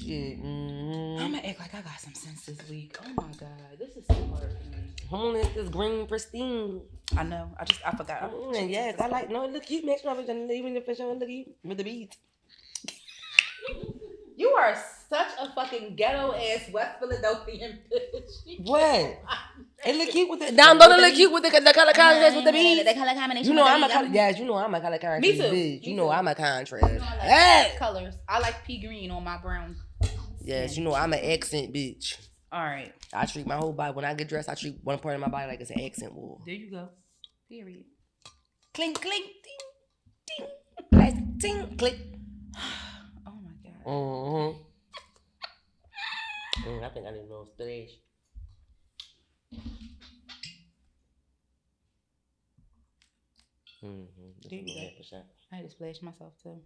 shit. Mm-hmm. I'm gonna act like I got some sense this week. Oh my god, this is so hard for me. Home is this green pristine. I know. I forgot. Yes, I like. No, look cute. Make sure I'm leaving the fish on. Look cute with the beads. You are such a fucking ghetto ass West Philadelphian bitch. What? It look cute with the. Don't look cute with the color contrast with the beads. The color combination. You know I'm a color. Yes, you know I'm a color contrast. Me too. Bitch. You know I'm a contrast. You know I like colors. I like pea green on my brown. Yes, you know I'm an accent bitch. All right. I treat my whole body when I get dressed. I treat one part of my body like it's an accent wool. There you go. Period. Clink, clink, ding, ding, ding, click. Oh my god. I think I need a little splash. There you go. I had to splash myself too.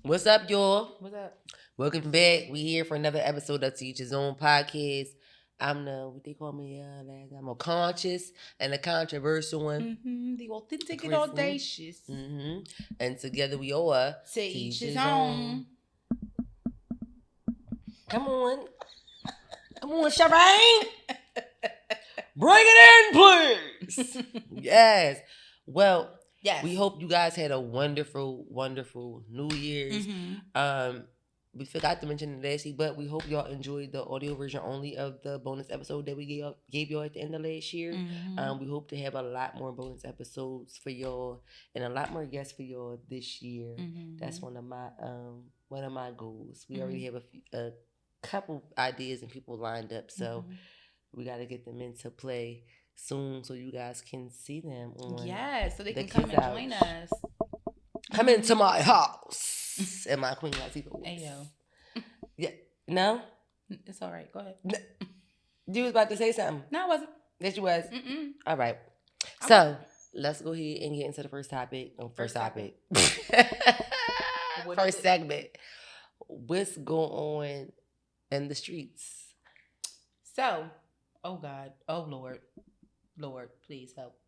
What's up, y'all? What's up? Welcome back. We here for another episode of Teach His Own Podcast. I'm the, what they call me last time, a conscious and a controversial one. The authentic and audacious. And together we all are Teach His Own. Come on, Shireen. Bring it in, please. Yes. Well, yes. We hope you guys had a wonderful, wonderful New Year's. We forgot to mention it last week, but we hope y'all enjoyed the audio version only of the bonus episode that we gave y'all at the end of last year. We hope to have a lot more bonus episodes for y'all and a lot more guests for y'all this year. That's one of my goals. We already have a couple ideas and people lined up, so we got to get them into play soon so you guys can see them on so they can come and join us. Come into my house and my Queen Latifah. Hey yo. Yeah. No? It's all right. Go ahead. You was about to say something. No, I wasn't. Yes, you was. All right. So let's go ahead and get into the first topic. First topic. First segment. What's going on in the streets? So, oh God, oh Lord, please help.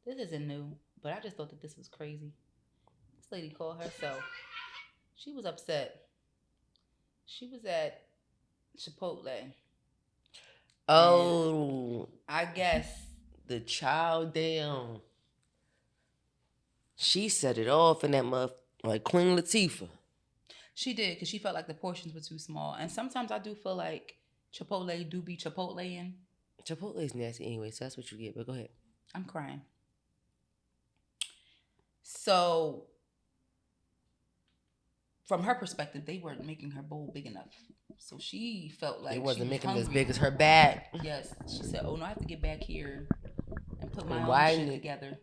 This isn't new, but I just thought that this was crazy. This lady called herself. She was upset. She was at Chipotle. Oh, and I guess the child down. She set it off in that like Queen Latifah. She did, because she felt like the portions were too small. And sometimes I do feel like Chipotle do be Chipotleing. Chipotle is nasty anyway, so that's what you get. But go ahead. I'm crying. So, from her perspective, they weren't making her bowl big enough. So she felt like it wasn't making hungry. it as big as her bag. Yes. She said, oh no, I have to get back here and put my own shit together.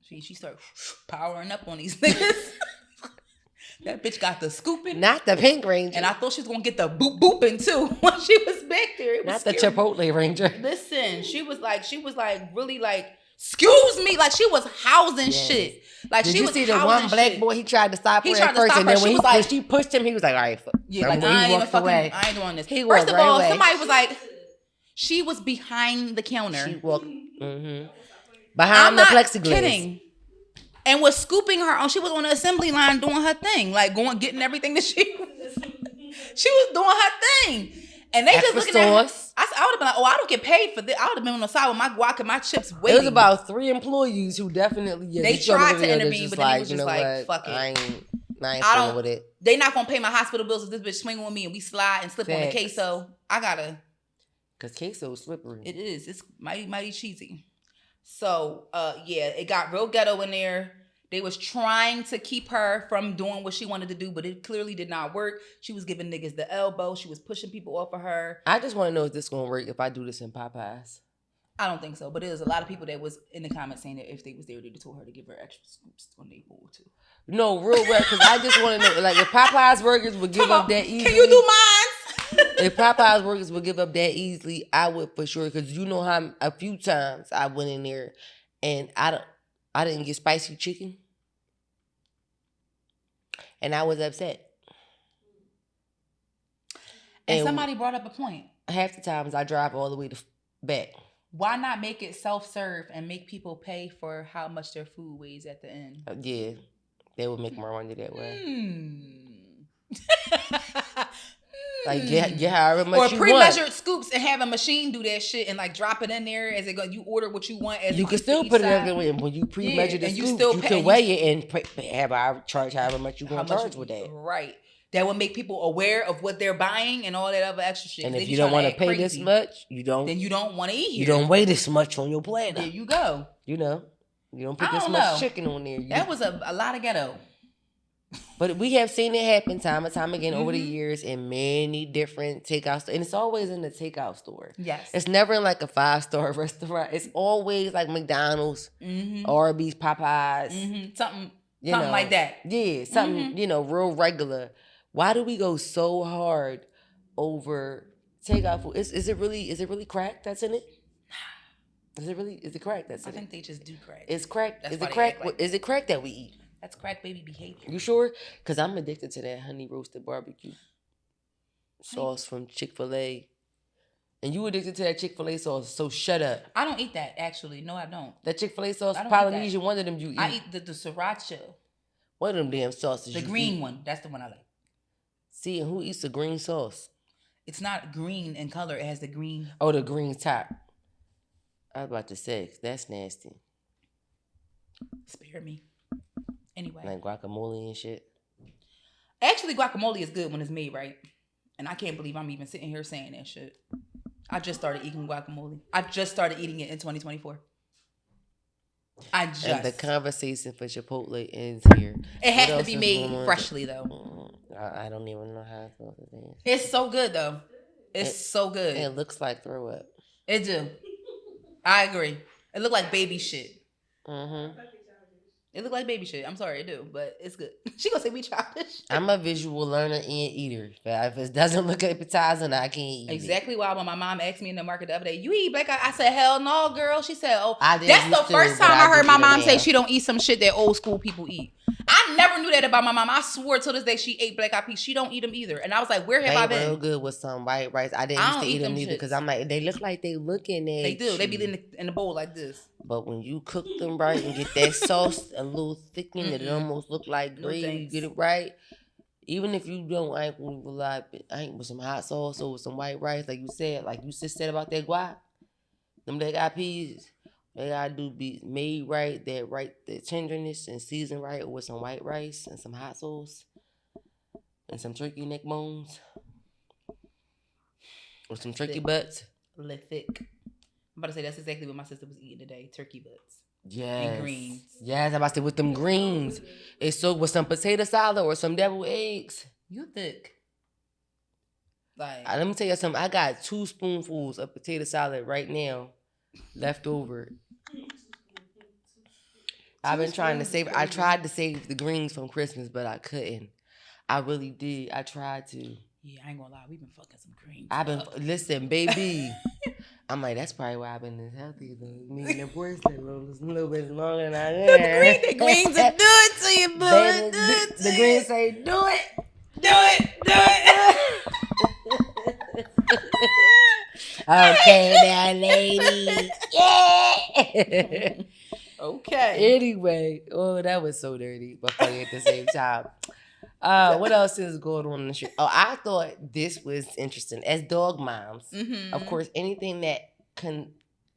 She started powering up on these niggas. That bitch got the scooping. Not the Pink Ranger. And I thought she was going to get the booping too when she was back there. It was not scary. The Chipotle Ranger. Listen, she was like really like, excuse me, like she was housing shit. Like Did she you was see the one black boy? He tried to stop her at first, and then when she pushed him, he was like, "All right, fuck." Yeah, like I ain't doing this. First of all, somebody was like, she was behind the counter. She walked behind the plexiglass. Kidding. And was scooping her on. She was on the assembly line doing her thing, like getting everything that she was doing her thing. And they just looking at her. I would have been like, oh, I don't get paid for this. I would have been on the side with my guac and my chips waiting. It was about 3 employees who definitely they tried to intervene, but then it was just like, fuck it. I ain't feeling with it. They not gonna pay my hospital bills if this bitch swing on me and we slide and slip on the queso. I gotta. Cause queso is slippery. It is. It's mighty cheesy. So, it got real ghetto in there. They was trying to keep her from doing what she wanted to do, but it clearly did not work. She was giving niggas the elbow. She was pushing people off of her. I just want to know if this going to work if I do this in Popeyes. I don't think so, but there's a lot of people that was in the comments saying that if they was there, they told her to give her extra scoops on their bowl too. No, real rap, because I just want to know, like, if Popeyes Burgers would give up that easily. Can you do mine? If Popeyes Burgers would give up that easily, I would for sure, because you know how a few times I went in there and I didn't get spicy chicken. And I was upset. And somebody brought up a point. Half the times I drive all the way back. Why not make it self-serve and make people pay for how much their food weighs at the end? Yeah, they would make more money that way. Like get however much or you want. Or pre-measured scoops and have a machine do that shit and like drop it in there as it go. You order what you want as you can still put it everywhere. When you pre-measure the scoops, you can weigh it and have charge however much you want to charge with that. Right. That would make people aware of what they're buying and all that other extra shit. And if you don't want to pay this much, then you don't want to eat here. You don't weigh this much on your platter. There you go. You know, you don't put this much chicken on there. That was a lot of ghetto. But we have seen it happen time and time again over the years in many different takeout stores. And it's always in the takeout store. Yes. It's never in like a 5-star restaurant. It's always like McDonald's, Arby's, Popeyes. Something like that. Yeah, something, real regular. Why do we go so hard over takeout food? Is it really crack that's in it? Is it crack that's in it? I think they just do crack. It's crack. Is it crack? Is it crack that we eat? That's crack baby behavior. You sure? Because I'm addicted to that honey roasted barbecue sauce from Chick-fil-A. And you addicted to that Chick-fil-A sauce, so shut up. I don't eat that, actually. No, I don't. That Chick-fil-A sauce, Polynesian, one of them you eat. I eat the sriracha. One of them damn sauces. The green one. That's the one I like. See, and who eats the green sauce? It's not green in color. It has the green. Oh, the green top. I was about to say, that's nasty. Spare me. Anyway. Like guacamole and shit. Actually, guacamole is good when it's made right. And I can't believe I'm even sitting here saying that shit. I just started eating guacamole. I just started eating it in 2024. And the conversation for Chipotle ends here. It has to be made freshly, though. I don't even know how to say it. It's so good, though. It's so good. It looks like throw up. It do. I agree. It look like baby shit. It look like baby shit. I'm sorry, it do, but it's good. She gonna say we childish. I'm a visual learner and eater. If it doesn't look appetizing, I can't eat exactly why when my mom asked me in the market the other day, you eat black? I said, hell no, girl. She said, oh, that's the first time I heard my mom say she don't eat some shit that old school people eat. I never knew that about my mom. I swore till this day she ate black eyed peas. She don't eat them either. And I was like, where have I been? They real good with some white rice. I didn't used to eat them either because I'm like, they look like they looking at They do. You. They be in the bowl like this. But when you cook them right and get that sauce a little thickened that it almost look like gravy, you get it right. Even if you don't, I ain't with some hot sauce or with some white rice, like you just said about that guac. Them black eyed peas. They gotta be made right, the tenderness and seasoned right with some white rice and some hot sauce and some turkey neck bones or some turkey butts. Thick. I'm about to say that's exactly what my sister was eating today. Turkey butts. Yes. And greens. Yes, I'm about to say with them greens. It's so with some potato salad or some deviled eggs. You thick. Like let me tell you something. I got 2 spoonfuls of potato salad right now left over. I've been trying to save. I tried to save the greens from Christmas, but I couldn't. I really did. I tried to. Yeah, I ain't gonna lie. We've been fucking some greens. Listen, baby. I'm like, that's probably why I've been this healthy. Me and the boys a little bit longer than I am. The greens will do it to you, boy. The greens say, do it. Do it. Okay, now, lady. Yeah. Okay. Anyway, that was so dirty, but funny at the same time. What else is going on in the street? Oh, I thought this was interesting. As dog moms, of course, anything that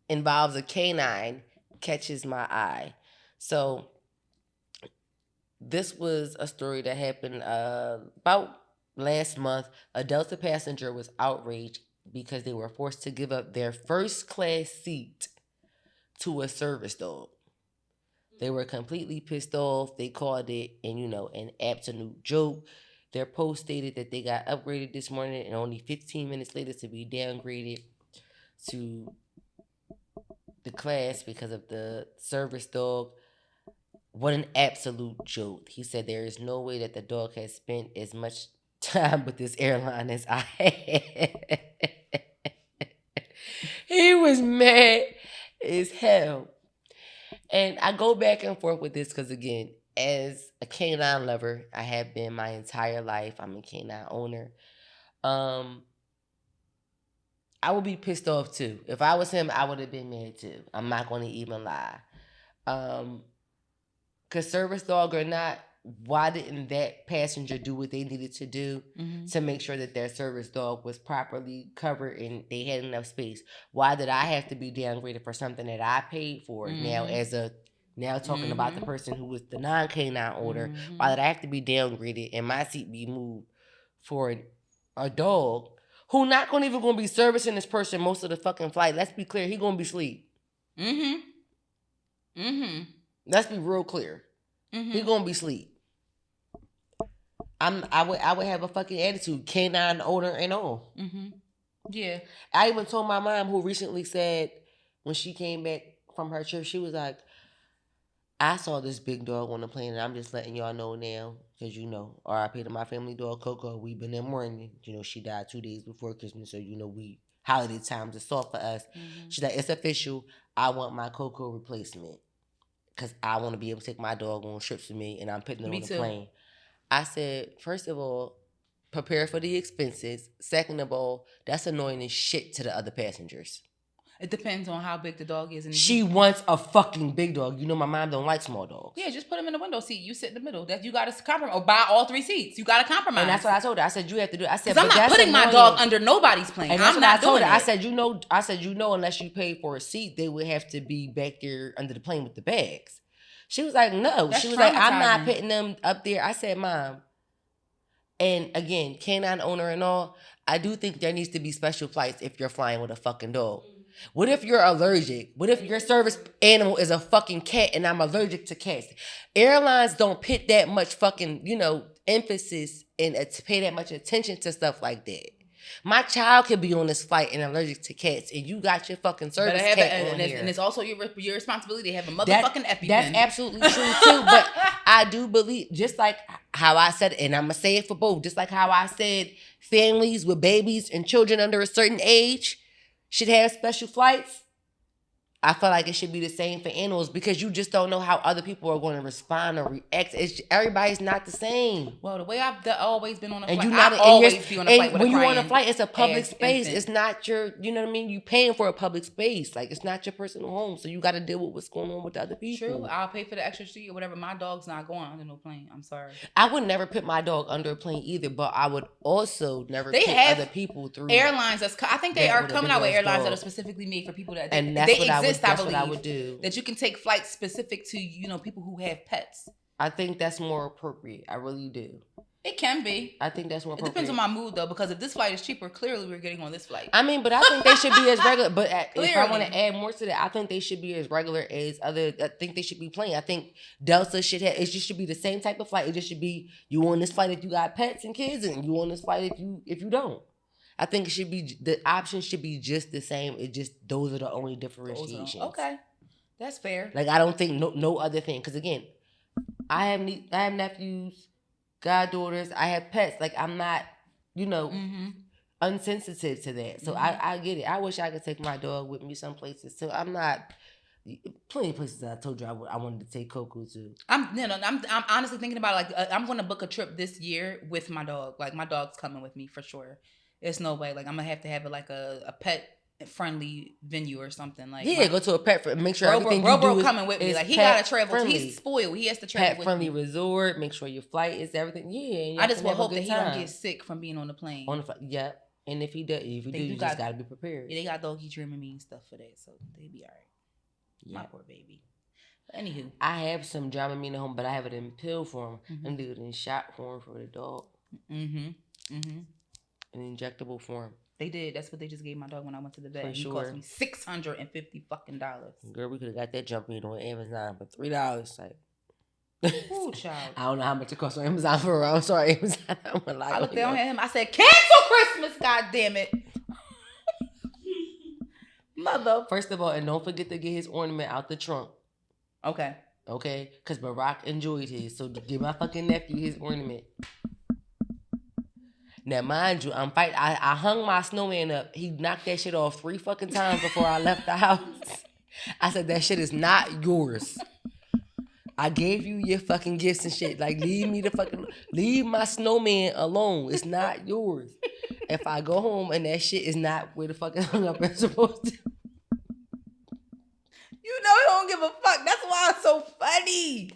involves a canine catches my eye. So this was a story that happened about last month. A Delta passenger was outraged because they were forced to give up their first class seat to a service dog. They were completely pissed off. They called it, an absolute joke. Their post stated that they got upgraded this morning and only 15 minutes later to be downgraded to the class because of the service dog. What an absolute joke. He said there is no way that the dog has spent as much time with this airline as I had. He was mad as hell. And I go back and forth with this because, again, as a canine lover, I have been my entire life. I'm a canine owner. I would be pissed off, too. If I was him, I would have been mad, too. I'm not going to even lie. Because service dog or not, why didn't that passenger do what they needed to do to make sure that their service dog was properly covered and they had enough space? Why did I have to be downgraded for something that I paid for? Now talking about the person who was the non-canine owner, why did I have to be downgraded and my seat be moved for a dog who not even going to be servicing this person most of the fucking flight? Let's be clear, he going to be asleep. Let's be real clear. He going to be asleep. I would have a fucking attitude, canine owner and all. Yeah. I even told my mom, who recently said when she came back from her trip, she was like, I saw this big dog on the plane, and I'm just letting y'all know now, because R.I.P. to my family dog, Coco. We've been in mourning. She died 2 days before Christmas, so holiday times are soft for us. She's like, it's official. I want my Coco replacement, because I want to be able to take my dog on trips with me, and I'm putting it on the plane. I said, first of all, prepare for the expenses. Second of all, that's annoying as shit to the other passengers. It depends on how big the dog is. She wants a fucking big dog. My mom don't like small dogs. Yeah, just put him in the window seat. You sit in the middle. That you got to compromise. Or buy all 3 seats. You got to compromise. And that's what I told her. I said, you have to do it. I said, I'm not putting my dog under nobody's plane. And that's what I told her. I said, unless you pay for a seat, they would have to be back there under the plane with the bags. She was like, no. She was like, I'm not putting them up there. I said, Mom. And again, canine owner and all, I do think there needs to be special flights if you're flying with a fucking dog. What if you're allergic? What if your service animal is a fucking cat and I'm allergic to cats? Airlines don't put that much fucking, emphasis and pay that much attention to stuff like that. My child could be on this flight and allergic to cats, and you got your fucking service cat on here. And it's also your responsibility to have a motherfucking EpiPen. That's absolutely true too. But I do believe, just like how I said, and I'm gonna say it for both, just like how I said, families with babies and children under a certain age should have special flights. I feel like it should be the same for animals, because you just don't know how other people are going to respond or react. Everybody's not the same. Well, the way I've always been on a flight, I've always be on a flight with when you're on a flight, it's a public space. It's not your, you know what I mean? You paying for a public space. Like, it's not your personal home, so you got to deal with what's going on with the other people. True, I'll pay for the extra seat or whatever. My dog's not going under no plane. I'm sorry. I would never put my dog under a plane either, but I would also never put other people through airlines. I think they are coming out with airlines that are specifically made for people that exist. I believe. What I would do. That you can take flights specific to, people who have pets. I think that's more appropriate. I really do. It can be. I think that's more appropriate. It depends on my mood, though, because if this flight is cheaper, clearly we're getting on this flight. I mean, but I think they should be as regular. But if I want to add more to that, I think they should be as regular as other. I think they should be plain. I think Delta should have. It just should be the same type of flight. It just should be you on this flight if you got pets and kids, and you on this flight if you don't. I think it should be, the options should be just the same. It just, those are the only differentiations. Okay. That's fair. Like, I don't think no other thing. Because, again, I have nephews, goddaughters. I have pets. Like, I'm not, unsensitive to that. So, I get it. I wish I could take my dog with me some places. So, I'm not... Plenty of places I told you I wanted to take Coco to. I'm honestly thinking about it. Like, I'm going to book a trip this year with my dog. Like, my dog's coming with me for sure. It's no way. Like, I'm going to have it like a pet friendly venue or something. Like, go to a pet make sure everything you do is coming with me. Like, he gotta travel. Friendly. He's spoiled. He has to travel. Pet friendly resort. Make sure your flight is everything. Yeah. I just will hope that he don't get sick from being on the plane. On the flight, yeah. And if he does, you just gotta be prepared. Yeah, they got doggy Dramamine and stuff for that, so they be all right. Yeah. My poor baby. But anywho, I have some Dramamine at home, but I have it in pill form. And do it in shot form for the dog. In injectable form. They did. That's what they just gave my dog when I went to the vet. It cost me $650 fucking dollars. Girl, we could have got that jump meat on Amazon for $3. Like, ooh, child. I don't know how much it costs on Amazon for real. I'm sorry, Amazon. I looked down at him. I said, "Cancel Christmas, goddammit." Mother. First of all, and don't forget to get his ornament out the trunk. Okay. Because Barack enjoyed his. So give my fucking nephew his ornament. Now, mind you, I hung my snowman up. He knocked that shit off 3 fucking times before I left the house. I said, that shit is not yours. I gave you your fucking gifts and shit. Like, leave my snowman alone. It's not yours. If I go home and that shit is not where the fuck it's hung up as supposed to. You know he don't give a fuck. That's why it's so funny.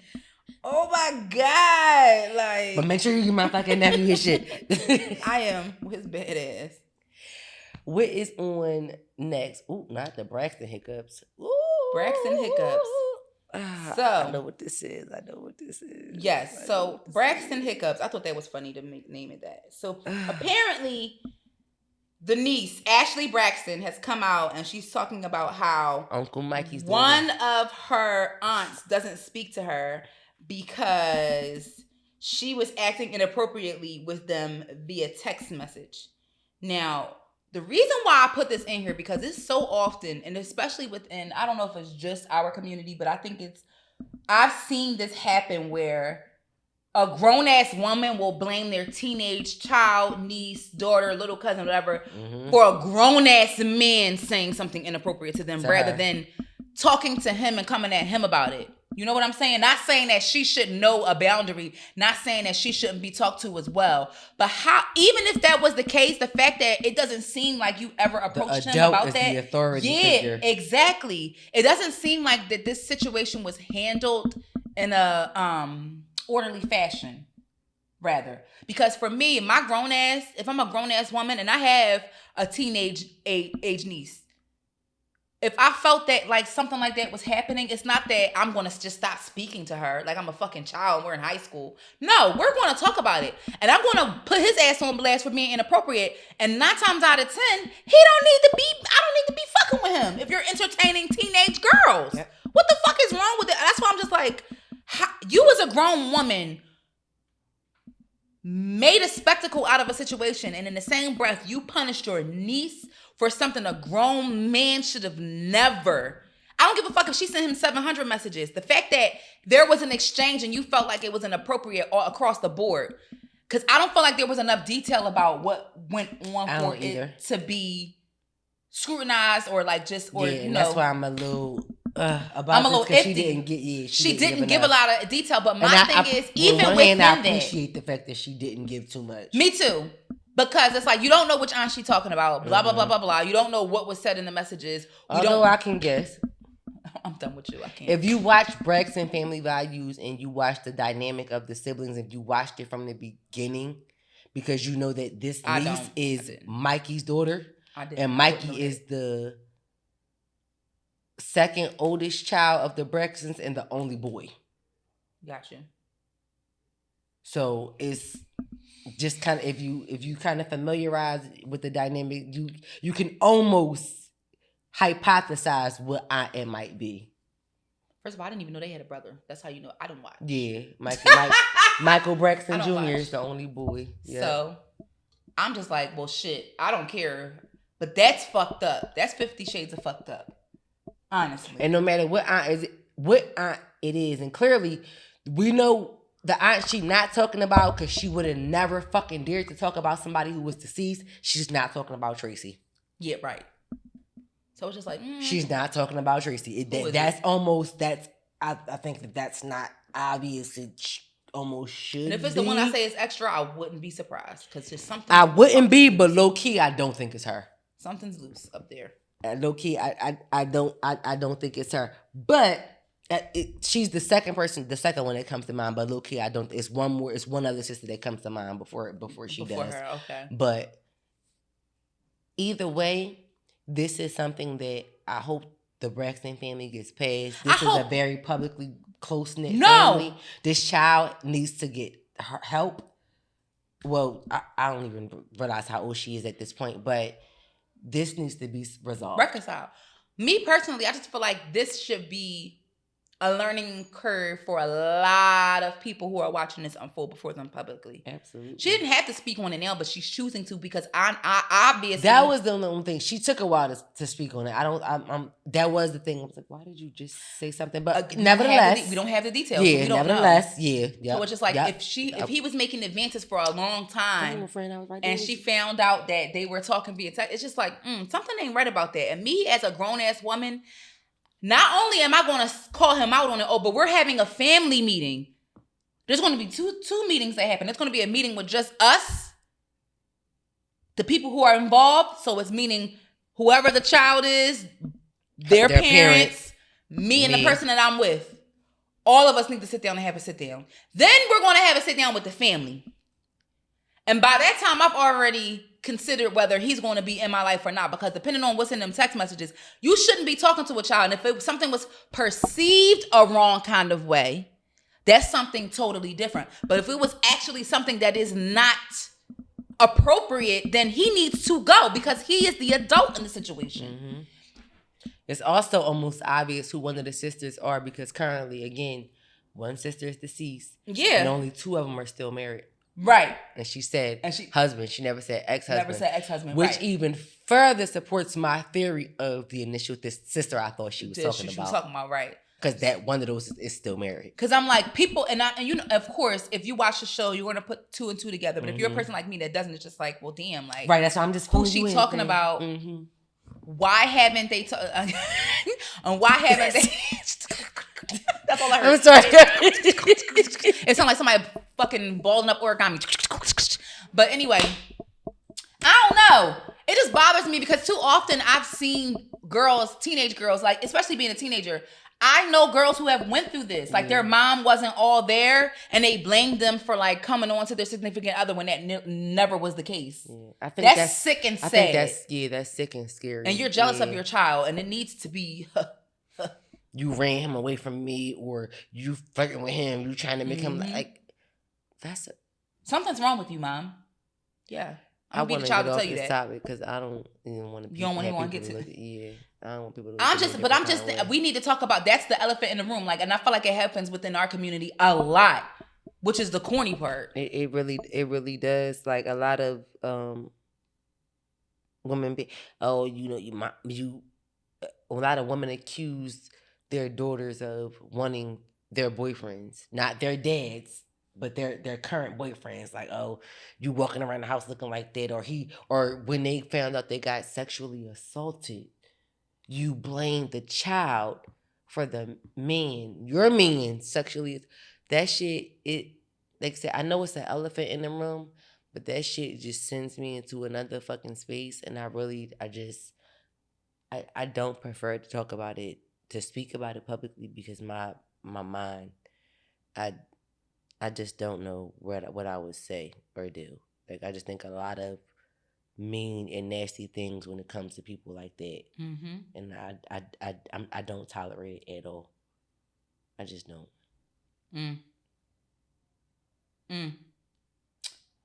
Oh my God. Like, but make sure you give my fucking nephew his shit. I am his badass. What is on next? Ooh, not the Braxton Hick-Ups. Ooh. Braxton Hick-Ups. So I know what this is. Yes. So Braxton Hick-Ups. I thought that was funny to name it that. So apparently, the niece Ashley Braxton has come out and she's talking about how Uncle Mikey's one of her aunts doesn't speak to her because she was acting inappropriately with them via text message. Now, the reason why I put this in here because it's so often, and especially within, I don't know if it's just our community, but I think I've seen this happen where a grown-ass woman will blame their teenage child, niece, daughter, little cousin, whatever, for a grown-ass man saying something inappropriate to them rather than talking to him and coming at him about it. You know what I'm saying? Not saying that she should know a boundary, not saying that she shouldn't be talked to as well. But how, even if that was the case, the fact that it doesn't seem like you ever approached him about that. The authority figure. Exactly. It doesn't seem like that this situation was handled in a orderly fashion, rather. Because for me, if I'm a grown ass woman and I have a teenage age niece, if I felt that like something like that was happening, it's not that I'm going to just stop speaking to her like I'm a fucking child and we're in high school. No, we're going to talk about it. And I'm going to put his ass on blast for being inappropriate. And 9 times out of 10, I don't need to be fucking with him if you're entertaining teenage girls. Yep. What the fuck is wrong with it? That's why I'm just like, you as a grown woman made a spectacle out of a situation, and in the same breath, you punished your niece for something a grown man should have never. I don't give a fuck if she sent him 700 messages. The fact that there was an exchange and you felt like it was inappropriate all across the board, because I don't feel like there was enough detail about what went on for it to be scrutinized or like just or you know. That's why I'm a little. I'm a little iffy. She didn't give a lot of detail, but my thing is, even within that, I appreciate the fact that she didn't give too much. Me too, because it's like you don't know which aunt she's talking about. Blah blah blah blah blah. You don't know what was said in the messages. Although I can guess. I'm done with you. I can't. If you watch Braxton Family Values and you watch the dynamic of the siblings, if you watched it from the beginning, because you know that this niece is Mikey's daughter, and Mikey is the second oldest child of the Braxtons and the only boy. Gotcha. So it's just kind of if you kind of familiarize with the dynamic, you can almost hypothesize what aunt it might be. First of all, I didn't even know they had a brother. That's how you know I don't watch. Yeah, Michael Braxton Jr. is the only boy. Yeah. So I'm just like, well, shit, I don't care, but that's fucked up. That's 50 Shades of fucked up. Honestly. And no matter what aunt it is, and clearly we know the aunt she not talking about because she would have never fucking dared to talk about somebody who was deceased. She's not talking about Tracy. Yeah, right. So it's just like she's not talking about Tracy. I think that's not obvious. It almost should. And if it's the one I say is extra, I wouldn't be surprised because it's something. I wouldn't be, but low key, I don't think it's her. Something's loose up there. Low key, I don't think it's her, but she's the second one that comes to mind. But low key, I don't. It's one other sister that comes to mind before she does. Her, okay. But either way, this is something that I hope the Braxton family gets past. This is a very publicly close-knit family. This child needs to get her help. Well, I don't even realize how old she is at this point, but this needs to be resolved. Reconciled. Me personally, I just feel like this should be a learning curve for a lot of people who are watching this unfold before them publicly. Absolutely. She didn't have to speak on it now, but she's choosing to because I obviously... That was the only thing. She took a while to speak on it. That was the thing. I was like, why did you just say something? But nevertheless... We don't have the details. Yeah, so nevertheless, yeah. Yep, so it's just like if he was making advances for a long time and she found out that they were talking via text, it's just like, something ain't right about that. And me as a grown-ass woman... Not only am I going to call him out on it, but we're having a family meeting. There's going to be two meetings that happen. There's going to be a meeting with just us, the people who are involved. So it's meaning whoever the child is, their parents, me and the person that I'm with. All of us need to sit down and have a sit down. Then we're going to have a sit down with the family. And by that time, I've already considered whether he's going to be in my life or not. Because depending on what's in them text messages, you shouldn't be talking to a child. And if something was perceived a wrong kind of way, that's something totally different. But if it was actually something that is not appropriate, then he needs to go because he is the adult in the situation. Mm-hmm. It's also almost obvious who one of the sisters are because currently, again, one sister is deceased. Yeah. And only 2 of them are still married. Right. And she said husband. She never said ex-husband. Never said ex-husband, which even further supports my theory of the initial sister I thought she was talking about. She was talking about, right. Because that one of those is still married. Because I'm like, people, and you know, of course, if you watch the show, you're going to put 2 and 2 together. But if you're a person like me that doesn't, it's just like, well, damn, like. Right, that's why I'm just who's she talking about? Mm-hmm. Why haven't they, and why haven't they. That's all I heard. I'm sorry. It sounds like somebody fucking balling up origami. But anyway, I don't know. It just bothers me because too often I've seen girls, teenage girls, like especially being a teenager, I know girls who have went through this. Like their mom wasn't all there and they blamed them for like coming on to their significant other when that never was the case. Yeah. I think that's sick and sad. I think that's sick and scary. And you're jealous of your child and it needs to be... You ran him away from me or you flirting with him. You trying to make him like... Something's wrong with you, Mom. Yeah. I want to get off this topic because I don't even want to... You don't want to get to... Yeah. I don't want people to... we need to talk about... That's the elephant in the room. Like, and I feel like it happens within our community a lot, which is the corny part. It really does. Like, a lot of women be... Oh, you know, a lot of women accuse their daughters of wanting their boyfriends, not their dads, but their current boyfriends. Like, oh, you walking around the house looking like that, or when they found out they got sexually assaulted, you blame the child for the man, your man sexually. That shit, like I said, I know it's an elephant in the room, but that shit just sends me into another fucking space, and I don't prefer to talk about it, to speak about it publicly because my mind, I just don't know what I would say or do. Like, I just think a lot of mean and nasty things when it comes to people like that. Mm-hmm. And I don't tolerate it at all. I just don't.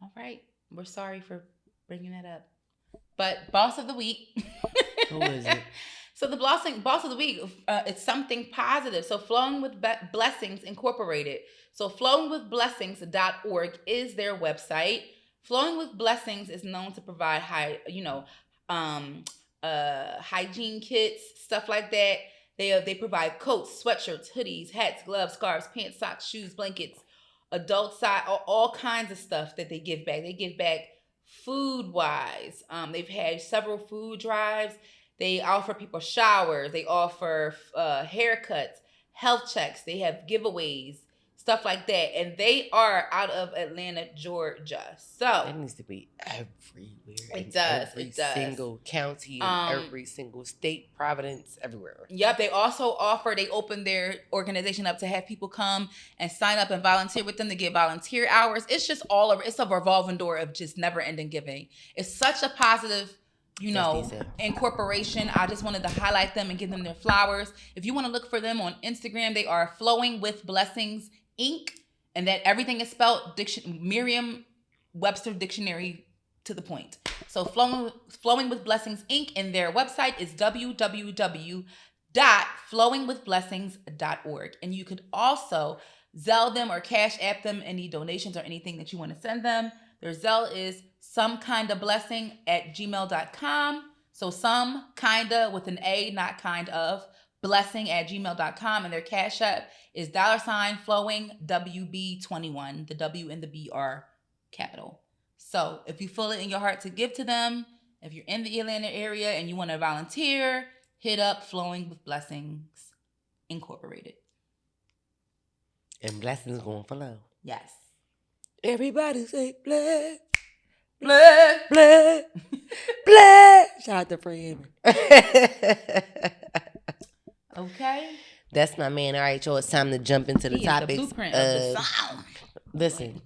All right. We're sorry for bringing that up. But Boss of the Week. Who is it? So the Boss of the Week, it's something positive. So Flowing with Blessings Incorporated. So flowingwithblessings.org is their website. Flowing with Blessings is known to provide hygiene kits, stuff like that. They provide coats, sweatshirts, hoodies, hats, gloves, scarves, pants, socks, shoes, blankets, adult size, all kinds of stuff that they give back. They give back food-wise. They've had several food drives. They offer people showers. They offer haircuts, health checks. They have giveaways, stuff like that. And they are out of Atlanta, Georgia. So it needs to be everywhere. It does. Every single county, in every single state, Providence, everywhere. Yep. They also they open their organization up to have people come and sign up and volunteer with them to get volunteer hours. It's just all over. It's a revolving door of just never ending giving. It's such a positive, incorporation. I just wanted to highlight them and give them their flowers. If you want to look for them on Instagram, they are Flowing with Blessings Inc. And that everything is spelled Merriam-Webster dictionary to the point. So Flowing with Blessings Inc. and their website is www.flowingwithblessings.org. And you could also Zelle them or Cash App them any donations or anything that you want to send them. Their Zelle is somekindablessing@gmail.com. So some kinda with an A, not kind of, blessing@gmail.com. And their Cash App is $flowing WB21. The W and the B are capital. So if you feel it in your heart to give to them, if you're in the Atlanta area and you want to volunteer, hit up Flowing with Blessings Incorporated. And blessings going flow. Yes. Everybody say bless. Bless. Bless. Bless. Shout out to Freeman. Okay. That's my man. All right, y'all. It's time to jump into the topics. The blueprint of the sound. Listen,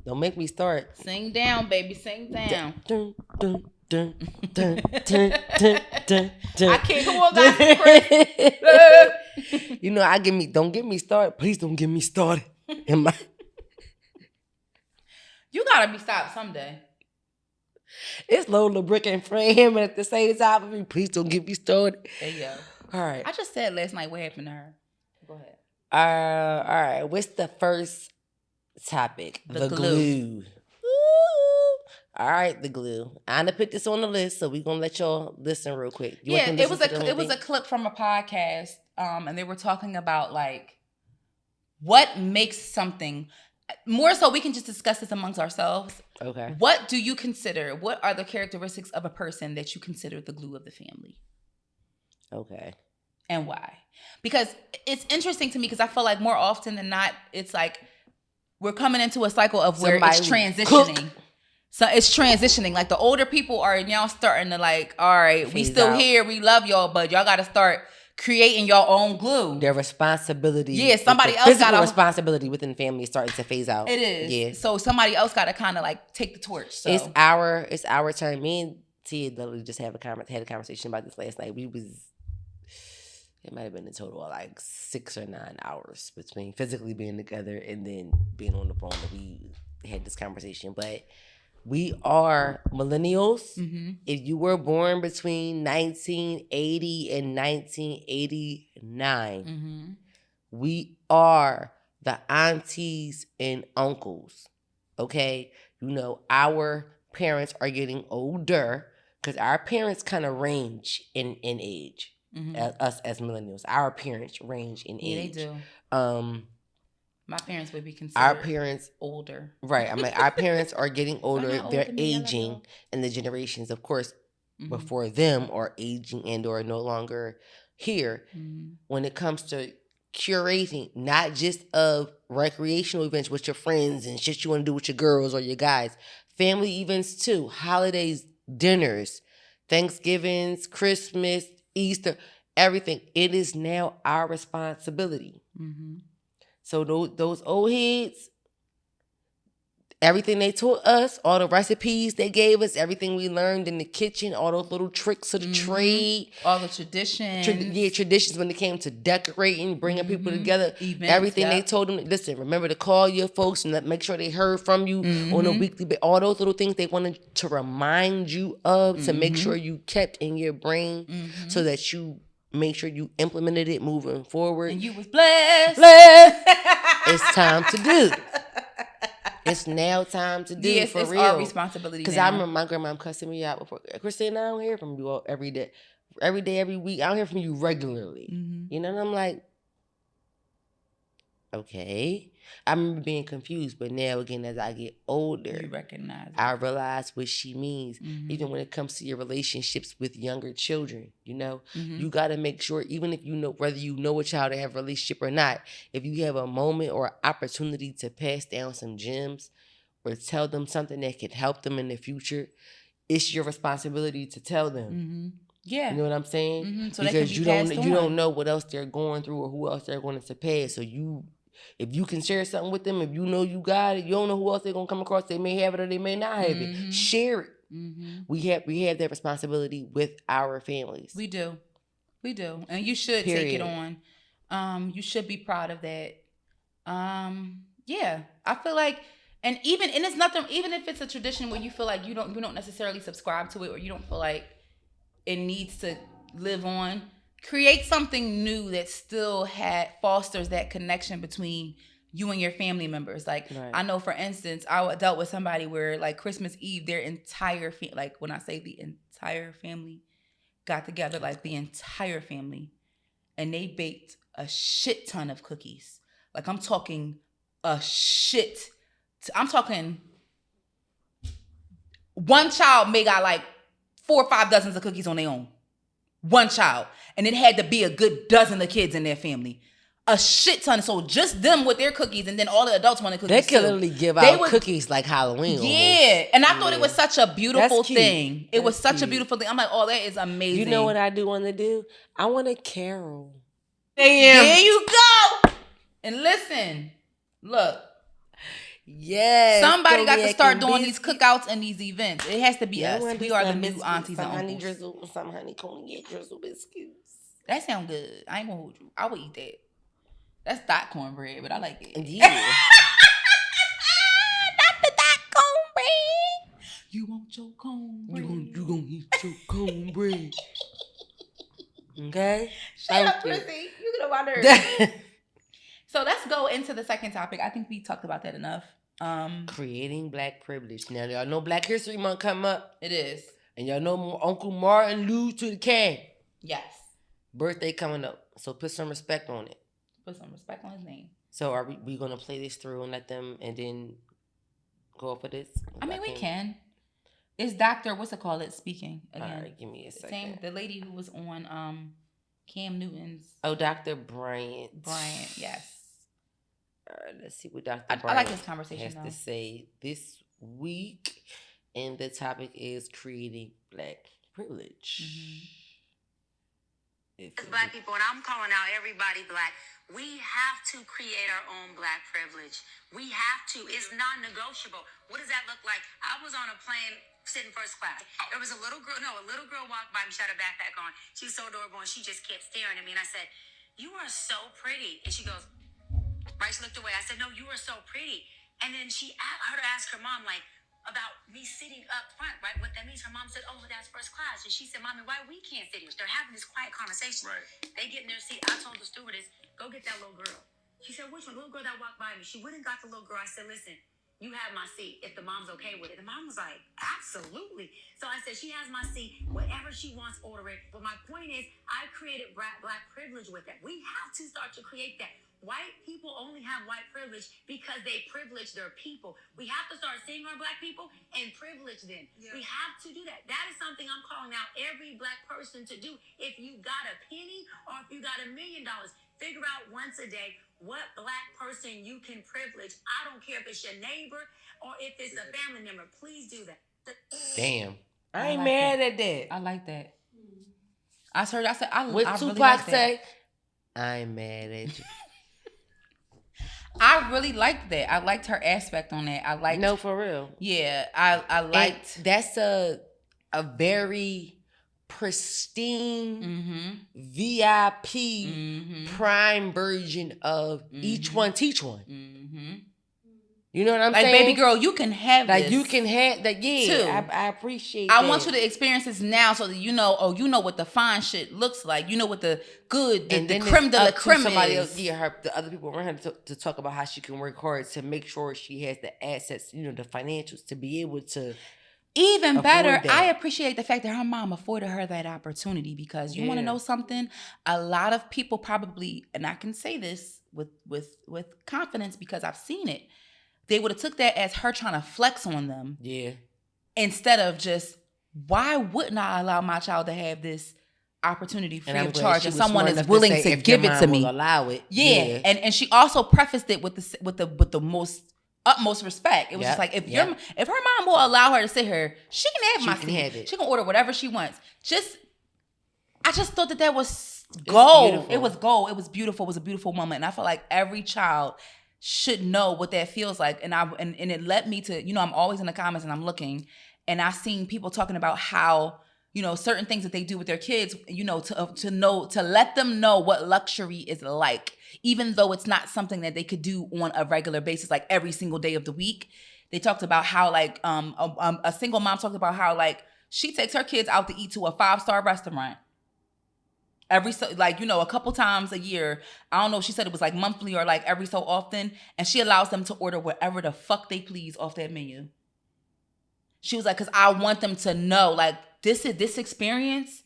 don't make me start. Sing down, baby. Sing down. Dun, dun, dun, dun, dun, dun, dun, dun. I can't go on that. You know, don't get me started. Please don't get me started. You gotta be stopped someday. It's Lola Brick and Frank Hammond at the same time. I mean, please don't get me started. There you go. All right. I just said last night what happened to her. Go ahead. All right. What's the first topic? The glue. All right, the glue. I'm gonna put this on the list, so we're gonna let y'all listen real quick. It was a clip from a podcast, and they were talking about like what makes something. More so, we can just discuss this amongst ourselves. Okay. What do you consider? What are the characteristics of a person that you consider the glue of the family? Okay. And why? Because it's interesting to me because I feel like more often than not, it's like we're coming into a cycle of where it's transitioning. So it's transitioning. Like the older people are now starting to like, all right, we still here, we love y'all, but y'all got to start creating your own glue. Their responsibility. Yeah, somebody else physical responsibility within the family is starting to phase out. It is. Yeah. So somebody else got to kind of like take the torch. So it's our turn. Me and Tia literally just had a conversation about this last night. It might have been a total of like 6 or 9 hours between physically being together and then being on the phone that we had this conversation. But we are millennials. Mm-hmm. If you were born between 1980 and 1989, mm-hmm. we are the aunties and uncles. Okay? You know, our parents are getting older because our parents kind of range in age. Mm-hmm. Us as millennials. Our parents range in age. Yeah, they do. My parents would be considered older. Right. I mean, our parents are getting older. They're aging. And the generations, of course, mm-hmm. before them are aging and or no longer here. Mm-hmm. When it comes to curating, not just of recreational events with your friends and shit you want to do with your girls or your guys. Family events too. Holidays, dinners, Thanksgivings, Christmas, Easter, everything. It is now our responsibility. Mm-hmm. So those old heads, everything they taught us, all the recipes they gave us, everything we learned in the kitchen, all those little tricks of the mm-hmm. trade. All the traditions. Traditions when it came to decorating, bringing mm-hmm. people together. Events, everything they told them. Listen, remember to call your folks and make sure they heard from you mm-hmm. on a weekly basis. All those little things they wanted to remind you of mm-hmm. to make sure you kept in your brain mm-hmm. so that you make sure you implemented it moving forward. And you was blessed. It's time to do. It's now time to do for real. It's our responsibility. Because I remember my grandma cussing me out before. Christine, I don't hear from you all every day, every week. I don't hear from you regularly. Mm-hmm. You know, and I'm like, okay. I remember being confused, but now again, as I get older, you recognize it. I realize what she means. Mm-hmm. Even when it comes to your relationships with younger children, you know, mm-hmm. you got to make sure, even if you know whether you know a child to have a relationship or not, if you have a moment or opportunity to pass down some gems or tell them something that could help them in the future, it's your responsibility to tell them. Mm-hmm. Yeah, you know what I'm saying? Mm-hmm. So because you don't know what else they're going through or who else they're going to pass. So if you can share something with them, if you know you got it, you don't know who else they're going to come across. They may have it or they may not have mm-hmm. it. Share it. Mm-hmm. We have that responsibility with our families. We do. And you should take it on. You should be proud of that. Yeah, I feel like, and it's nothing, even if it's a tradition where you feel like you don't necessarily subscribe to it or you don't feel like it needs to live on, create something new that still fosters that connection between you and your family members. Like, right. I know, for instance, I dealt with somebody where, like, Christmas Eve, their entire like, when I say the entire family got together, like, the entire family, and they baked a shit ton of cookies. Like, I'm talking one child may got, like, 4 or 5 dozens of cookies on their own. One child. And it had to be a good dozen of kids in their family. A shit ton. So just them with their cookies, and then all the adults wanted cookies. They could literally give out cookies like Halloween. Yeah. Almost. And I thought it was such a beautiful thing. It was such a beautiful thing. I'm like, oh, that is amazing. You know what I do want to do? I want to carol. There you go. And listen, look. Yes. Somebody got to start doing these cookouts and these events. It has to be us. We are the new aunties and honey uncles. drizzle, some honey cognac drizzle biscuits. That sounds good. I ain't gonna hold you. I would eat that. That's Thot cornbread, but I like it. Yeah. Not the Thot cornbread. You want your cornbread? You gonna eat your cornbread? Okay. Shut up, Chrissy. You get on my nerves. So let's go into the second topic. I think we talked about that enough. Creating Black privilege. Now y'all know Black History Month come up. It is. And y'all know Uncle Martin Luther King. Yes. Birthday coming up. So put some respect on it. Put some respect on his name. So are we gonna play this through and let them and then go up for this? I mean, we can. It's Dr. What's it called? It's speaking again. All right, give me a second. The lady who was on Cam Newton's. Oh, Dr. Bryant. Yes. Let's see what Dr. Bryant I like this conversation has to say this week, and the topic is creating Black privilege. As Black people, and I'm calling out everybody Black. We have to create our own Black privilege. We have to. It's non-negotiable. What does that look like? I was on a plane sitting first class. There was a little girl walked by me, she had her backpack on. She was so adorable, and she just kept staring at me. And I said, "You are so pretty." And she goes, right, she looked away. I said, "No, you are so pretty." And then she heard her ask her mom, like, about me sitting up front, right? What that means. Her mom said, "Oh, that's first class." And she said, "Mommy, why we can't sit here?" They're having this quiet conversation. Right. They get in their seat. I told the stewardess, "Go get that little girl." She said, "Which one?" Little girl that walked by me. She went and got the little girl. I said, "Listen, you have my seat if the mom's okay with it." The mom was like, "Absolutely." So I said, "She has my seat. Whatever she wants, order it." But my point is, I created Black privilege with that. We have to start to create that. White people only have white privilege because they privilege their people. We have to start seeing our Black people and privilege them. Yeah. We have to do that. That is something I'm calling out every Black person to do. If you got a penny or if you got $1 million, figure out once a day what Black person you can privilege. I don't care if it's your neighbor or if it's a family member. Please do that. Damn. I ain't mad at that. I like that. I said, what I Tupac really like say? I ain't mad at you. I really liked that. I liked her aspect on that. I liked. No, for real. Yeah, I liked. And that's a very pristine VIP prime version of each one teach one. You know what I'm saying? Like, baby girl, you can have like this. You can have that. Yeah, too. I appreciate. I that. want you to experience this now, so that you know. Oh, you know what the fine shit looks like. You know what the good, the creme de la creme somebody is. Else, the other people around her to talk about how she can work hard to make sure she has the assets, the financials to be able to. Even better, I appreciate the fact that her mom afforded her that opportunity, because you want to know something? A lot of people probably, and I can say this with confidence because I've seen it, they would have took that as her trying to flex on them. Yeah. Instead of just, why wouldn't I allow my child to have this opportunity free of charge, and someone is willing to give it to me? Allow it. Yeah. And she also prefaced it with the most utmost respect. It was just like, if her mom will allow her to sit here, she can have my seat. She can order whatever she wants. I just thought that was gold. It was gold. It was beautiful. It was a beautiful moment. And I feel like every child should know what that feels like. And it led me to, I'm always in the comments and I'm looking, and I've seen people talking about how, certain things that they do with their kids, to let them know what luxury is like, even though it's not something that they could do on a regular basis, like every single day of the week. They talked about how, like, a single mom talked about how, like, she takes her kids out to eat to a 5-star restaurant a couple times a year. I don't know if she said it was like monthly or like every so often, and she allows them to order whatever the fuck they please off that menu. She was like, because I want them to know, like, this experience,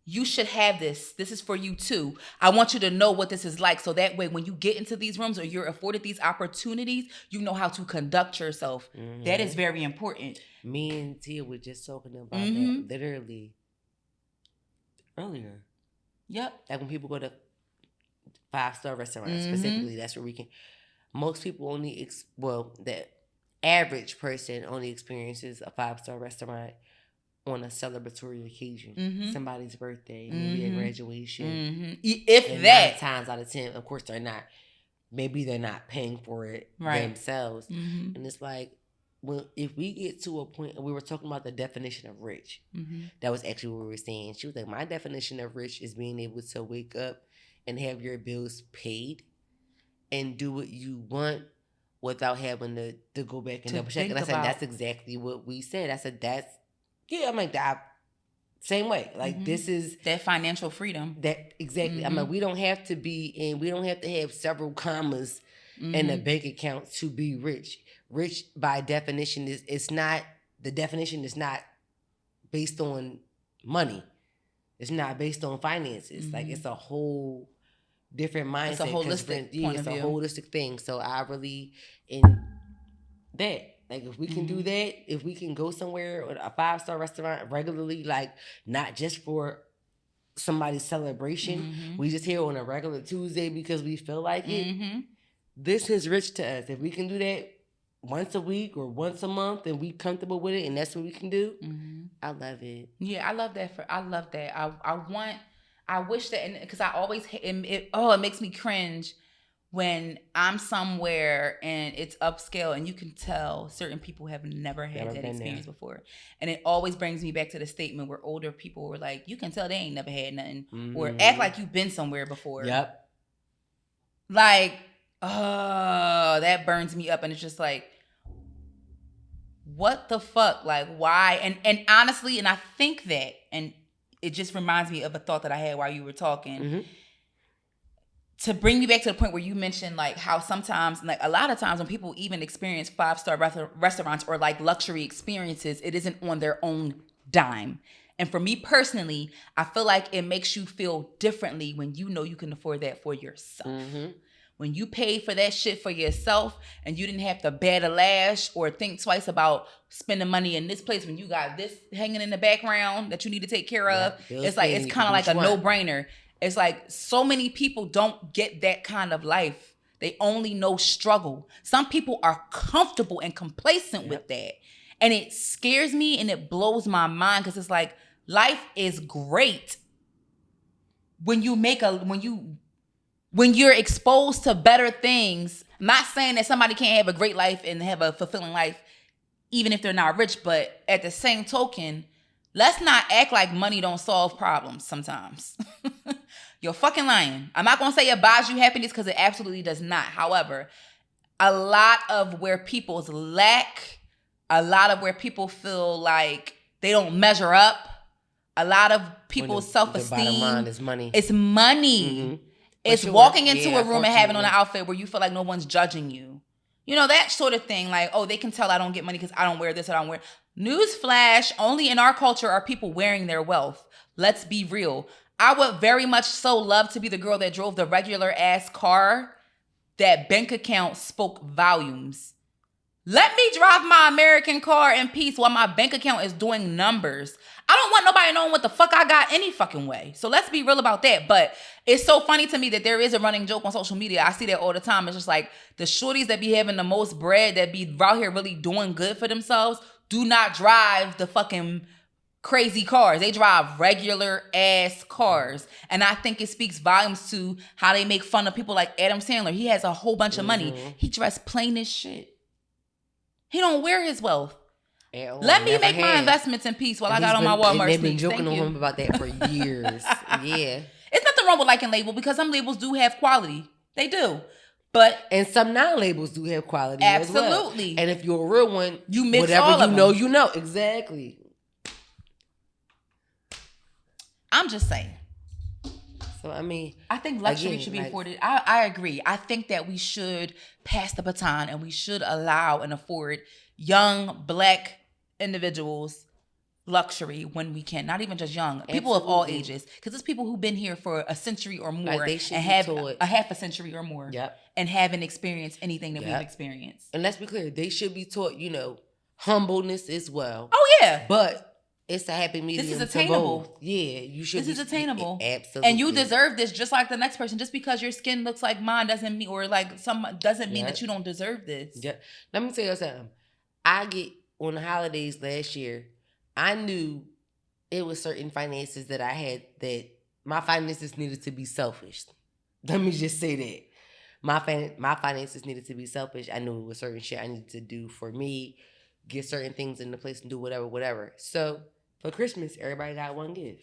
you should have this. This is for you too. I want you to know what this is like, so that way when you get into these rooms or you're afforded these opportunities, you know how to conduct yourself. That is very important. Me and Tia were just talking about that literally earlier. Yep. Like when people go to 5-star restaurants specifically, that's where we can. Most people only, the average person only experiences a 5-star restaurant on a celebratory occasion, somebody's birthday, maybe a graduation. If and that 9 times out of 10, of course, they're not. Maybe they're not paying for it themselves, and it's like, well, if we get to a point, we were talking about the definition of rich. That was actually what we were saying. She was like, my definition of rich is being able to wake up and have your bills paid and do what you want without having to go back and double check. And I said, that's exactly what we said. I said, I'm like, that same way. Like, this is that financial freedom. That exactly. I'm like, we don't have to have several commas in a bank account to be rich. Rich by definition the definition is not based on money. It's not based on finances. Like, it's a whole different mindset. It's a holistic point of view. It's a holistic thing. So I really that. Like, if we can do that, if we can go somewhere or a 5-star restaurant regularly, like, not just for somebody's celebration, we just here on a regular Tuesday because we feel like it. This is rich to us. If we can do that once a week or once a month and we comfortable with it and that's what we can do, I love it. Yeah, I love that. I wish that, because I always, it makes me cringe when I'm somewhere and it's upscale and you can tell certain people have never had that experience before. And it always brings me back to the statement where older people were like, you can tell they ain't never had nothing. Or act like you've been somewhere before. Yep. Like, that burns me up. And it's just like, what the fuck? Like, why? And honestly, and I think that, and it just reminds me of a thought that I had while you were talking. To bring me back to the point where you mentioned, like, how sometimes, like, a lot of times when people even experience 5-star restaurants or like luxury experiences, it isn't on their own dime. And for me personally, I feel like it makes you feel differently when you know you can afford that for yourself. When you pay for that shit for yourself and you didn't have to bat a lash or think twice about spending money in this place when you got this hanging in the background that you need to take care of. It's like, it's kind of like a no-brainer. It's like, so many people don't get that kind of life. They only know struggle. Some people are comfortable and complacent with that. And it scares me and it blows my mind because it's like, life is great when you're exposed to better things. I'm not saying that somebody can't have a great life and have a fulfilling life even if they're not rich, but at the same token, let's not act like money don't solve problems sometimes. You're fucking lying. I'm not going to say it buys you happiness because it absolutely does not. However, a lot of where people's lack, a lot of where people feel like they don't measure up, a lot of people's self-esteem. The bottom line is money. It's money. It's walking into a room and having on an outfit where you feel like no one's judging you. You know, that sort of thing. Like, oh, they can tell I don't get money because I don't wear this or I don't wear. Newsflash, only in our culture are people wearing their wealth. Let's be real. I would very much so love to be the girl that drove the regular ass car that bank account spoke volumes. Let me drive my American car in peace while my bank account is doing numbers. I don't want nobody knowing what the fuck I got any fucking way. So let's be real about that. But it's so funny to me that there is a running joke on social media. I see that all the time. It's just like the shorties that be having the most bread, that be out here really doing good for themselves, do not drive the fucking crazy cars. They drive regular ass cars. And I think it speaks volumes to how they make fun of people like Adam Sandler. He has a whole bunch of money. He dressed plain as shit. He don't wear his wealth. Let me make my investments in peace while I got on my Walmart. They've been joking on him about that for years. Yeah. It's nothing wrong with liking label because some labels do have quality. They do. And some non-labels do have quality absolutely. As well. And if you're a real one, you mix whatever all of them. You know. Exactly. I'm just saying. So, I mean, I think luxury should be afforded. I agree. I think that we should pass the baton and we should allow and afford young Black individuals luxury when we can. Not even just young. Absolutely. People of all ages. Because it's people who've been here for a century or more. Like they should and have a half a century or more. Yep. And haven't experienced anything that we've experienced. And let's be clear. They should be taught, humbleness as well. Oh, yeah. But it's a happy medium. This is attainable. Yeah, you should. This is attainable. Absolutely. And you deserve this just like the next person. Just because your skin looks like mine doesn't mean, or like some doesn't mean that you don't deserve this. Yeah. Let me tell you something. I get on the holidays last year, I knew it was certain finances that I had that my finances needed to be selfish. Let me just say that. My finances needed to be selfish. I knew it was certain shit I needed to do for me, get certain things into place and do whatever. So for Christmas, everybody got one gift.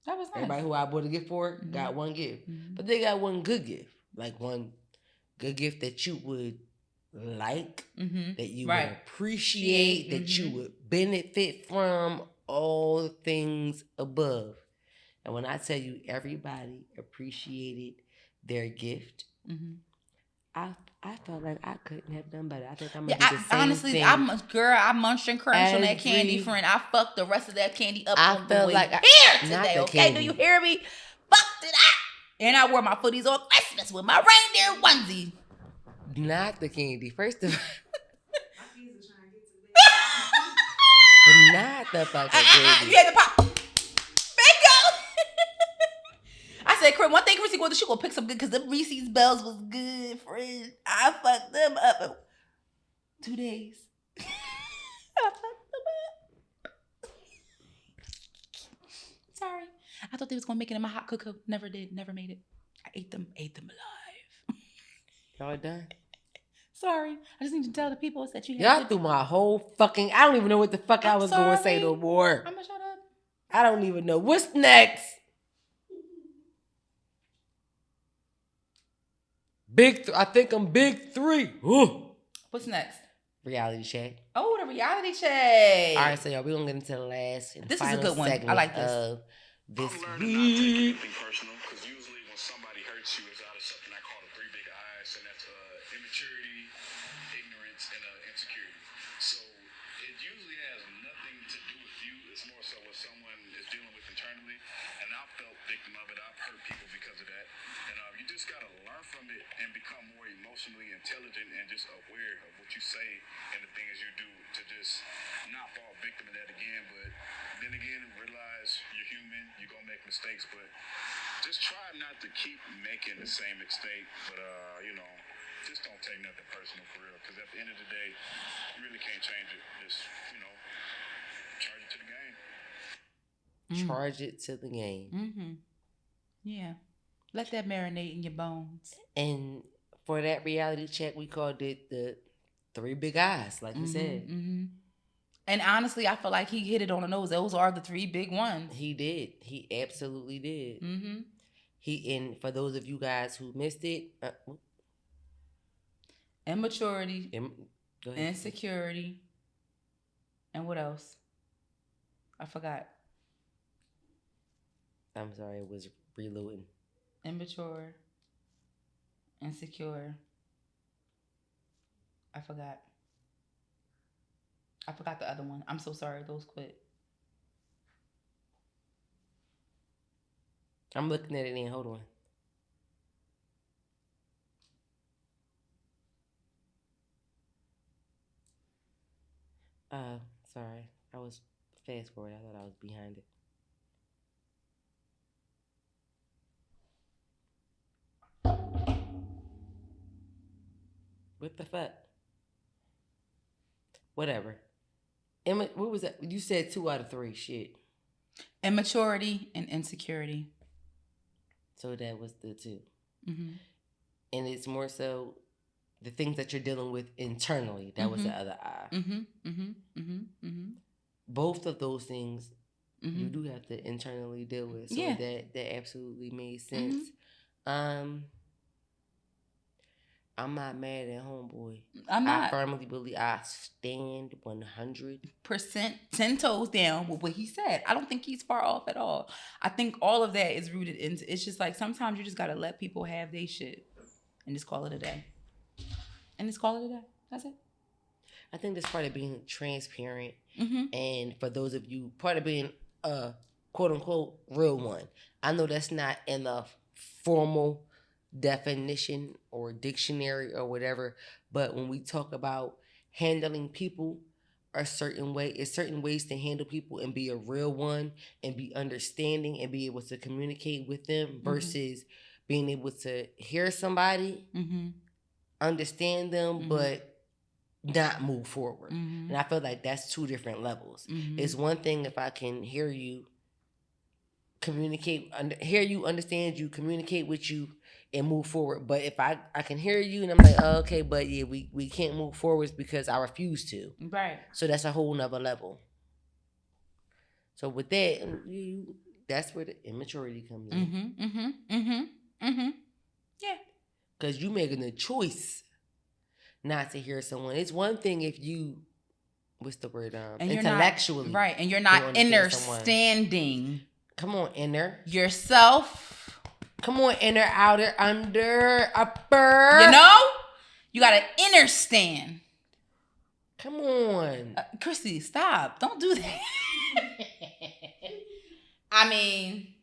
That was nice. Everybody who I bought a gift for got one gift. But they got one good gift. Like one good gift that you would like, that you would appreciate, that you would benefit from, all things above. And when I tell you everybody appreciated their gift, I felt like I couldn't have done better. I think I'm gonna do the same honestly, thing. I munched and crunched on that candy, friend. I fucked the rest of that candy up on the way here today. Okay, do you hear me? Fucked it up. And I wore my footies on Christmas with my reindeer onesie. Not the candy. First of all, not the fucking candy. You had to pop. Bingo. I said, one thing Chrissy going to, she gonna pick some good because the Reese's Bells was good, friend. I fucked them up in 2 days. I fucked them up. Sorry. I thought they was gonna make it in my hot cocoa. Never did. Never made it. I ate them alive. Y'all done? Sorry. I just need to tell the people that you y'all threw my whole fucking... I don't even know what the fuck I was going to say no more. I'm gonna shut up. I don't even know. What's next? I think I'm big 3. Ooh. What's next? Reality check. Oh, the reality check. All right, so y'all, we're going to get into the last and this final is a good one. segment I like this. Of this week. I'm learning not to take anything personal, because usually when somebody hurts you, it's out of something I call the 3 big I's, and that's immaturity, ignorance, and insecurity. So it usually has nothing to do with you. It's more so what someone is dealing with internally, and I've felt victim of it. I've hurt people because of that. And you just got to learn from it and become more emotionally intelligent and just aware of what you say and the things you do to just not fall victim to that again. But then again, realize you're human, you're going to make mistakes, but just try not to keep making the same mistake. But, just don't take nothing personal for real, because at the end of the day, you really can't change it. Just, charge it to the game. Charge it to the game. Mm-hmm. Yeah. Let that marinate in your bones. And for that reality check, we called it the 3 big I's, like you said. Mm-hmm. And honestly, I feel like he hit it on the nose. Those are the 3 big ones. He did. He absolutely did. Mm-hmm. And for those of you guys who missed it, immaturity, insecurity, and what else? I forgot. I'm sorry, it was reloading. Immature, insecure. I forgot the other one. I'm so sorry. Those quit. I'm looking at it and hold on. Sorry. I was fast forward. I thought I was behind it. What the fuck? Whatever. What was that? You said 2 out of 3. Shit. Immaturity and insecurity. So that was the 2. Mm-hmm. And it's more so the things that you're dealing with internally. That was the other I. Mm-hmm. Mm-hmm. Mm-hmm. Mm-hmm. Both of those things you do have to internally deal with. So that absolutely made sense. Mm-hmm. I'm not mad at homeboy. I'm not. I firmly believe I stand 100%, 10 toes down with what he said. I don't think he's far off at all. I think all of that is rooted into, it's just like sometimes you just gotta let people have their shit and just call it a day. That's it. I think that's part of being transparent. Mm-hmm. And for those of you, part of being a quote unquote real one. I know that's not in the formal definition or dictionary or whatever, but when we talk about handling people it's certain ways to handle people and be a real one and be understanding and be able to communicate with them versus being able to hear somebody, understand them, but not move forward. And I feel like that's two different levels. It's one thing if I can hear you, hear you, understand you, communicate with you, and move forward. But if I can hear you and I'm like, oh, okay, but yeah, we can't move forward because I refuse to. Right. So that's a whole nother level. So with that, that's where the immaturity comes in. Yeah. Because you making a choice not to hear someone. It's one thing if you, what's the word? And intellectually. Right. And you're not understanding. Come on, inner. Yourself. Come on, inner, outer, under, upper. You know? You got to understand. Come on. Chrissy, stop. Don't do that. I mean...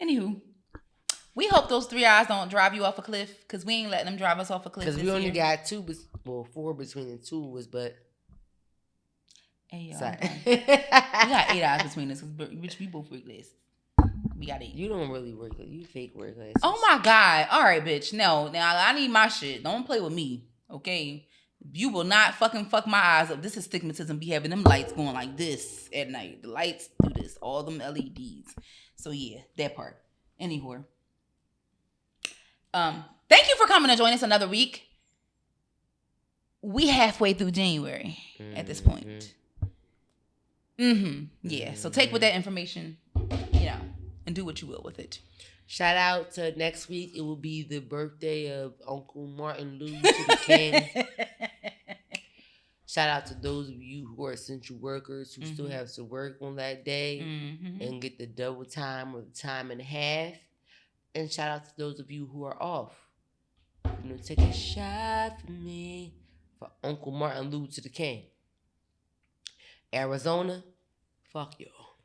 Anywho, we hope those 3 eyes don't drive you off a cliff, because we ain't letting them drive us off a cliff. Because we only got 4 between the two was, but. Hey, y'all. We got 8 eyes between us, which we both wear glasses. We got 8. You don't really wear glasses. You fake wear glasses. Oh my God. All right, bitch. No, now I need my shit. Don't play with me, okay? You will not fucking fuck my eyes up. This is stigmatism. Be having them lights going like this at night. The lights do this. All them LEDs. So yeah, that part. Anywho. Thank you for coming to join us another week. We halfway through January at this point. Yeah. So take with that information, and do what you will with it. Shout out to next week. It will be the birthday of Uncle Martin Luther King. Shout out to those of you who are essential workers who still have to work on that day and get the double time or the time and a half. And shout out to those of you who are off. Take a shot for me for Uncle Martin Luther King. Arizona, fuck y'all.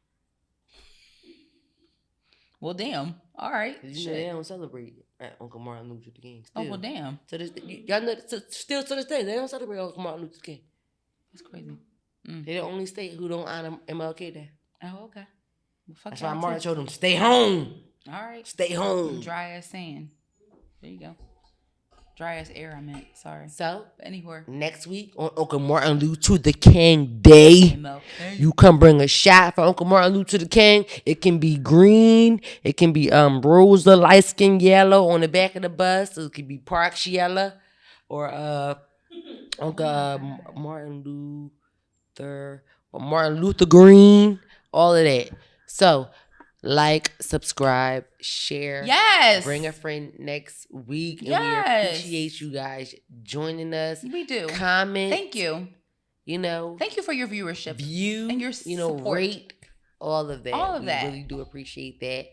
Well, damn. All right. They don't celebrate Uncle Martin Luther King. Still. Oh, well, damn. To this, y'all know, still to this day, they don't celebrate Uncle Martin Luther King. That's crazy. They're the only state who don't honor MLK Day. Oh, okay. Well, fuck. That's why Martin told them, stay home. All right. Stay home. Dry ass sand. There you go. Dry ass air, I meant. Sorry. So, anywhere. Next week on Uncle Martin Luther King Day, you come bring a shot for Uncle Martin Luther King. It can be green. It can be rosa, light skin yellow on the back of the bus. It could be Parks yellow or Uncle Martin Luther or Martin Luther Green. All of that. So, like, subscribe, share. Yes. Bring a friend next week. And we appreciate you guys joining us. We do. Comment. Thank you. Thank you for your viewership. View. And your support. Rate. All of that. We really do appreciate that.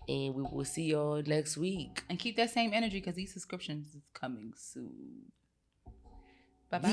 And we will see y'all next week. And keep that same energy because these subscriptions is coming soon. Bye-bye.